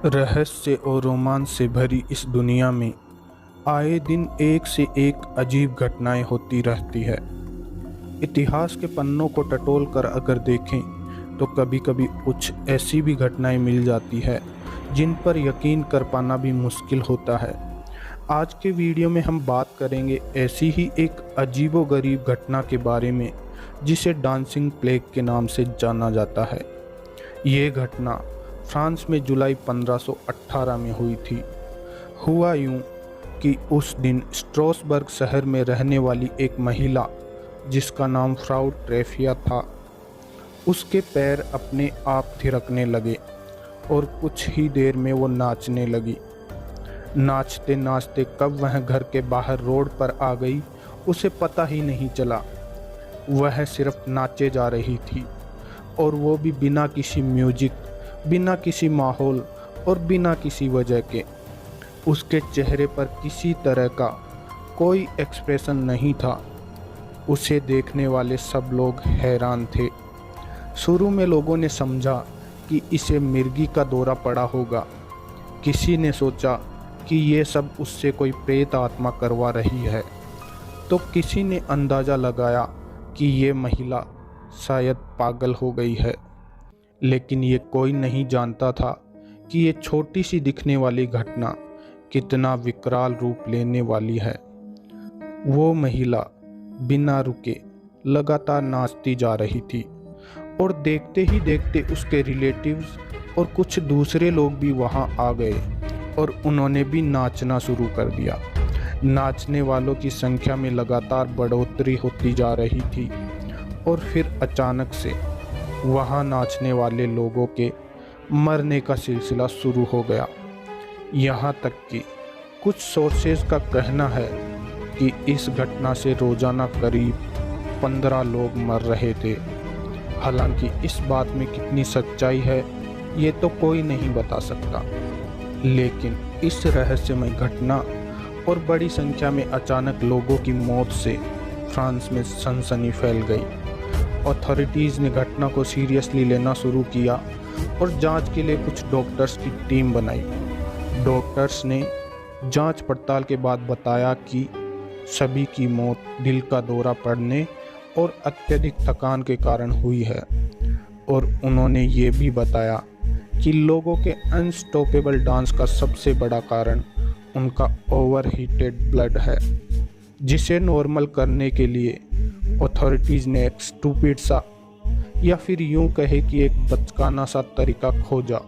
रहस्य और रोमांच से भरी इस दुनिया में आए दिन एक से एक अजीब घटनाएं होती रहती है। इतिहास के पन्नों को टटोल कर अगर देखें तो कभी कभी कुछ ऐसी भी घटनाएं मिल जाती है जिन पर यकीन कर पाना भी मुश्किल होता है। आज के वीडियो में हम बात करेंगे ऐसी ही एक अजीबोगरीब घटना के बारे में जिसे डांसिंग प्लेग के नाम से जाना जाता है। ये घटना फ्रांस में जुलाई 1518 में हुई थी। हुआ यूं कि उस दिन स्ट्रॉसबर्ग शहर में रहने वाली एक महिला जिसका नाम फ्राउ ट्रेफिया था, उसके पैर अपने आप थिरकने लगे और कुछ ही देर में वो नाचने लगी। नाचते नाचते कब वह घर के बाहर रोड पर आ गई उसे पता ही नहीं चला। वह सिर्फ नाचे जा रही थी और वो भी बिना किसी म्यूजिक, बिना किसी माहौल और बिना किसी वजह के। उसके चेहरे पर किसी तरह का कोई एक्सप्रेशन नहीं था। उसे देखने वाले सब लोग हैरान थे। शुरू में लोगों ने समझा कि इसे मिर्गी का दौरा पड़ा होगा। किसी ने सोचा कि ये सब उससे कोई प्रेत आत्मा करवा रही है, तो किसी ने अंदाज़ा लगाया कि ये महिला शायद पागल हो गई है। लेकिन ये कोई नहीं जानता था कि ये छोटी सी दिखने वाली घटना कितना विकराल रूप लेने वाली है। वो महिला बिना रुके लगातार नाचती जा रही थी और देखते ही देखते उसके रिलेटिव्स और कुछ दूसरे लोग भी वहां आ गए और उन्होंने भी नाचना शुरू कर दिया। नाचने वालों की संख्या में लगातार बढ़ोतरी होती जा रही थी और फिर अचानक से वहाँ नाचने वाले लोगों के मरने का सिलसिला शुरू हो गया। यहाँ तक कि कुछ सोर्सेज का कहना है कि इस घटना से रोजाना करीब 15 लोग मर रहे थे। हालांकि इस बात में कितनी सच्चाई है ये तो कोई नहीं बता सकता, लेकिन इस रहस्यमय घटना और बड़ी संख्या में अचानक लोगों की मौत से फ्रांस में सनसनी फैल गई। अथॉरिटीज़ ने घटना को सीरियसली लेना शुरू किया और जांच के लिए कुछ डॉक्टर्स की टीम बनाई। डॉक्टर्स ने जांच पड़ताल के बाद बताया कि सभी की मौत दिल का दौरा पड़ने और अत्यधिक थकान के कारण हुई है। और उन्होंने ये भी बताया कि लोगों के अनस्टॉपेबल डांस का सबसे बड़ा कारण उनका ओवरहीटेड ब्लड है, जिसे नॉर्मल करने के लिए अथॉरिटीज़ ने एक स्टूपिड सा या फिर यूं कहे कि एक बचकाना सा तरीका खोजा।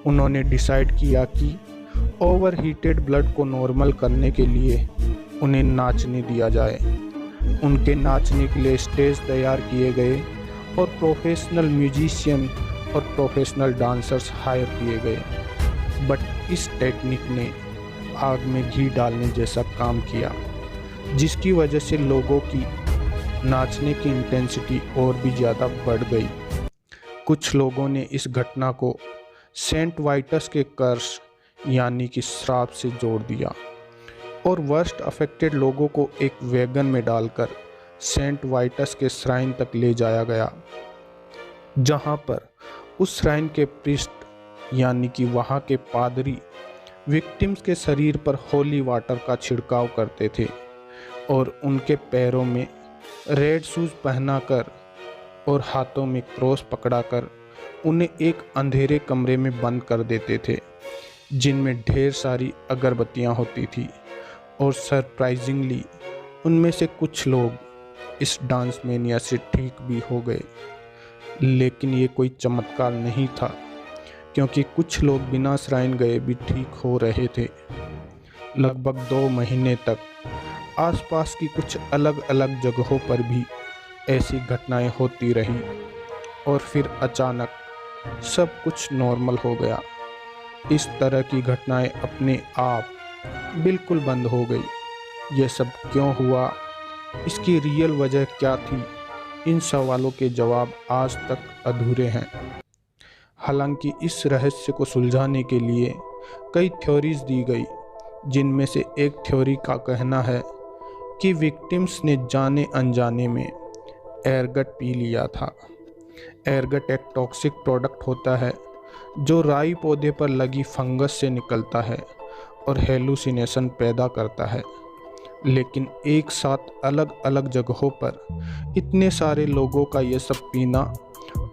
उन्होंने डिसाइड किया कि ओवरहीटेड ब्लड को नॉर्मल करने के लिए उन्हें नाचने दिया जाए। उनके नाचने के लिए स्टेज तैयार किए गए और प्रोफेशनल म्यूजिशियन और प्रोफेशनल डांसर्स हायर किए गए। बट इस टेक्निक ने आग में घी डालने जैसा काम किया, जिसकी वजह से लोगों की नाचने की इंटेंसिटी और भी ज़्यादा बढ़ गई। कुछ लोगों ने इस घटना को सेंट वाइटस के कर्स यानी कि श्राप से जोड़ दिया और वर्स्ट अफेक्टेड लोगों को एक वैगन में डालकर सेंट वाइटस के श्राइन तक ले जाया गया, जहां पर उस श्राइन के प्रीस्ट यानी कि वहां के पादरी विक्टिम्स के शरीर पर होली वाटर का छिड़काव करते थे और उनके पैरों में रेड शूज़ पहनाकर और हाथों में क्रॉस पकड़ाकर उन्हें एक अंधेरे कमरे में बंद कर देते थे, जिनमें ढेर सारी अगरबत्तियां होती थी। और सरप्राइजिंगली उनमें से कुछ लोग इस डांस मेनिया से ठीक भी हो गए। लेकिन ये कोई चमत्कार नहीं था, क्योंकि कुछ लोग बिना श्राइन गए भी ठीक हो रहे थे। लगभग 2 महीने तक आसपास की कुछ अलग अलग जगहों पर भी ऐसी घटनाएं होती रहीं और फिर अचानक सब कुछ नॉर्मल हो गया। इस तरह की घटनाएं अपने आप बिल्कुल बंद हो गई। ये सब क्यों हुआ, इसकी रियल वजह क्या थी, इन सवालों के जवाब आज तक अधूरे हैं। हालांकि इस रहस्य को सुलझाने के लिए कई थ्योरीज दी गई, जिनमें से एक थ्योरी का कहना है कि विक्टिम्स ने जाने अनजाने में एयरगट पी लिया था। एयरगट एक टॉक्सिक प्रोडक्ट होता है जो राई पौधे पर लगी फंगस से निकलता है और हेलुसिनेशन पैदा करता है। लेकिन एक साथ अलग अलग जगहों पर इतने सारे लोगों का ये सब पीना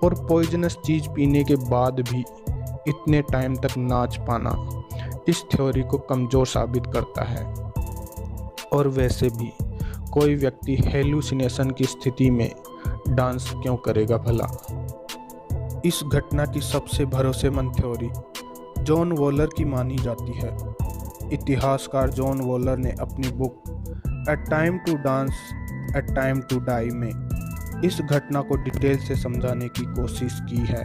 और पॉइजनस चीज़ पीने के बाद भी इतने टाइम तक नाच पाना इस थ्योरी को कमज़ोर साबित करता है। और वैसे भी कोई व्यक्ति हेलुसिनेशन की स्थिति में डांस क्यों करेगा भला। इस घटना की सबसे भरोसेमंद थ्योरी जॉन वॉलर की मानी जाती है। इतिहासकार जॉन वॉलर ने अपनी book a time to dance a time to die में इस घटना को डिटेल से समझाने की कोशिश की है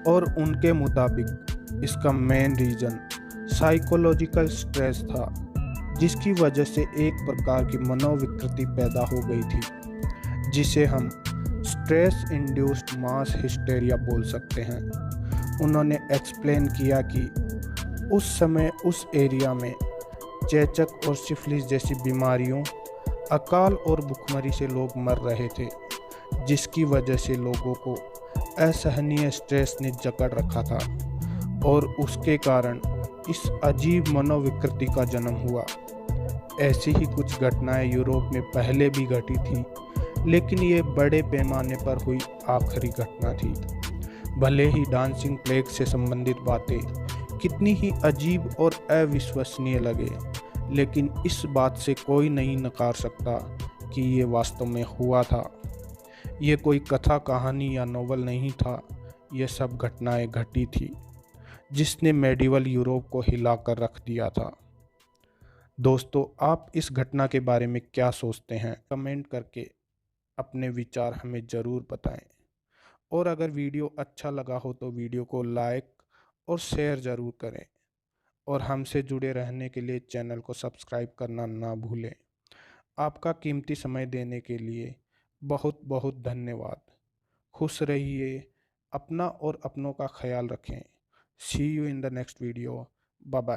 और उनके मुताबिक इसका मेन रीज़न साइकोलॉजिकल स्ट्रेस था, जिसकी वजह से एक प्रकार की मनोविकृति पैदा हो गई थी जिसे हम स्ट्रेस इंड्यूस्ड मास हिस्टेरिया बोल सकते हैं। उन्होंने एक्सप्लेन किया कि उस समय उस एरिया में चेचक और सिफिलिस जैसी बीमारियों, अकाल और भुखमरी से लोग मर रहे थे, जिसकी वजह से लोगों को असहनीय स्ट्रेस ने जकड़ रखा था और उसके कारण इस अजीब मनोविकृति का जन्म हुआ। ऐसी ही कुछ घटनाएं यूरोप में पहले भी घटी थी, लेकिन ये बड़े पैमाने पर हुई आखिरी घटना थी। भले ही डांसिंग प्लेग से संबंधित बातें कितनी ही अजीब और अविश्वसनीय लगे, लेकिन इस बात से कोई नहीं नकार सकता कि ये वास्तव में हुआ था। ये कोई कथा कहानी या नोवेल नहीं था, ये सब घटनाएं घटी थी जिसने मेडिवल यूरोप को हिलाकर रख दिया था। दोस्तों, आप इस घटना के बारे में क्या सोचते हैं? कमेंट करके अपने विचार हमें ज़रूर बताएं। और अगर वीडियो अच्छा लगा हो तो वीडियो को लाइक और शेयर ज़रूर करें और हमसे जुड़े रहने के लिए चैनल को सब्सक्राइब करना ना भूलें। आपका कीमती समय देने के लिए बहुत बहुत धन्यवाद। खुश रहिए, अपना और अपनों का ख्याल रखें। See you in the next video. Bye bye.